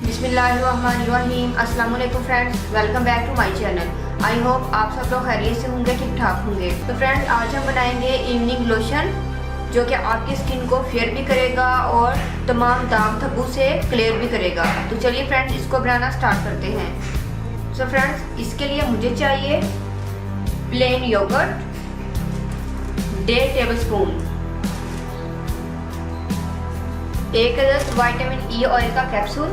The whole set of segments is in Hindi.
बिस्मिल्लाहिर्रहमानिर्रहीम। अस्सलाम वालेकुम friends, welcome back to my channel. I hope आप सब लोग खैरियत से होंगे, ठीक ठाक होंगे। तो फ्रेंड्स, आज हम बनाएंगे इवनिंग लोशन जो कि आपकी स्किन को फेयर भी करेगा और तमाम दाग धब्बों से क्लियर भी करेगा। तो चलिए फ्रेंड्स, इसको बनाना स्टार्ट करते हैं। सो फ्रेंड्स, इसके लिए मुझे चाहिए प्लेन योगर्ट 1.5 टेबलस्पून, 1 अदद विटामिन ई ऑयल का कैप्सूल,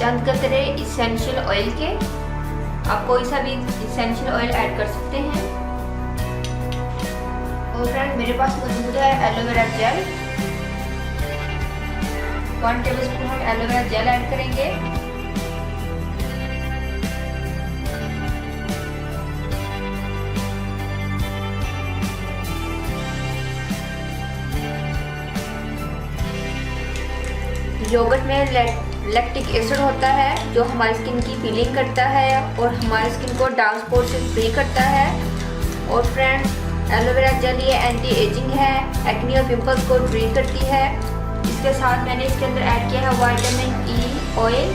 1 कतरे इसेंशियल ऑयल के। आप कोई सा भी इसेंशियल ऑयल ऐड कर सकते हैं। और फ्रेंड, मेरे पास मौजूद है एलोवेरा जेल। 1 टेबलस्पून हम एलोवेरा जेल ऐड करेंगे। योगर्ट में लैक्टिक एसिड होता है जो हमारी स्किन की पीलिंग करता है और हमारी स्किन को डार्क स्पॉट से फ्री करता है। और फ्रेंड्स, एलोवेरा जेल ये एंटी एजिंग है, एक्ने और पिंपल्स को ट्रीट करती है। इसके साथ मैंने इसके अंदर ऐड किया है vitamin E oil.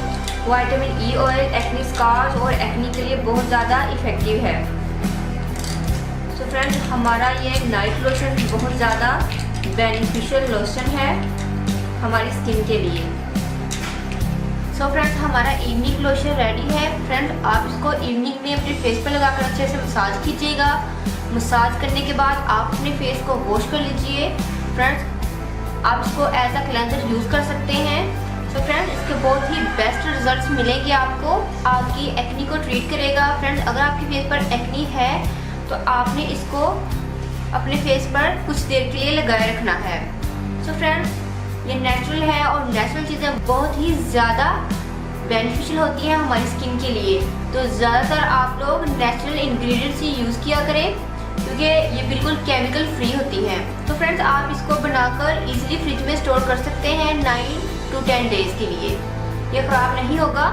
Vitamin E oil acne scars और एक्ने के लिए बहुत ज़्यादा इफेक्टिव है। तो फ्रेंड्स, हमारा ये नाइट लोशन बहुत ज़्यादा बेनिफिशियल लोशन है हमारी स्किन के लिए। सो फ्रेंड्स, हमारा इवनिंग लोशन रेडी है। फ्रेंड, आप इसको इवनिंग में अपने फेस पर लगाकर अच्छे से मसाज कीजिएगा। मसाज करने के बाद आप अपने फेस को वॉश कर लीजिए। फ्रेंड्स, आप इसको एज अ क्लेंजर यूज़ कर सकते हैं। सो फ्रेंड्स, इसके बहुत ही बेस्ट रिजल्ट्स मिलेंगे आपको। आपकी एक्नी को ट्रीट करेगा। फ्रेंड्स, अगर आपके फेस पर एक्नी है तो आपने इसको अपने फेस पर कुछ देर के लिए लगाए रखना है। सो फ्रेंड्स, ये नेचुरल है और नेचुरल चीज़ें बहुत ही ज़्यादा बेनिफिशियल होती हैं हमारी स्किन के लिए। तो ज़्यादातर आप लोग नेचुरल इंग्रेडिएंट्स ही यूज़ किया करें क्योंकि ये बिल्कुल केमिकल फ्री होती हैं। तो फ्रेंड्स, आप इसको बनाकर इजीली फ्रिज में स्टोर कर सकते हैं 9 to 10 डेज़ के लिए। ये ख़राब नहीं होगा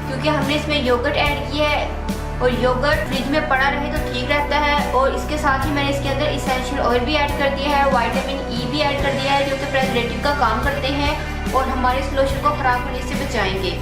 क्योंकि हमने इसमें योगर्ट ऐड किया है और योगर्ट फ्रिज में पड़ा रहे तो ठीक रहता है। और इसके साथ ही मैंने इसके अंदर इसेंशियल ऑयल भी ऐड कर दिया है, विटामिन ई भी ऐड कर दिया है जो कि प्रिजर्वेटिव का काम करते हैं और हमारे इस लोशन को ख़राब होने से बचाएंगे।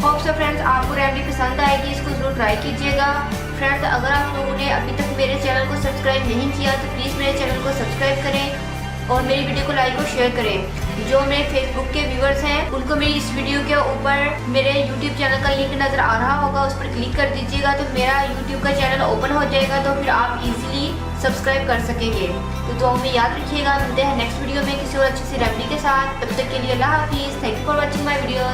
होप सो फ्रेंड्स, आपको रेमेडी पसंद आएगी, इसको ज़रूर ट्राई कीजिएगा। फ्रेंड्स, अगर आप लोगों ने अभी तक मेरे चैनल को सब्सक्राइब नहीं किया तो प्लीज़ मेरे चैनल को सब्सक्राइब करें और मेरी वीडियो को लाइक और शेयर करें। जो मेरे फेसबुक के व्यूअर्स हैं उनको मेरी इस वीडियो के ऊपर मेरे यूट्यूब चैनल का लिंक नज़र आ रहा होगा, उस पर क्लिक कर दीजिएगा तो मेरा यूट्यूब का चैनल ओपन हो जाएगा। तो फिर आप इजीली सब्सक्राइब कर सकेंगे। तो दुआ में याद रखिएगा। मिलते हैं नेक्स्ट वीडियो में किसी और अच्छी सी रेमेडी के साथ। तब तक के लिए अल्लाह हाफिज़। Thank you for watching my video.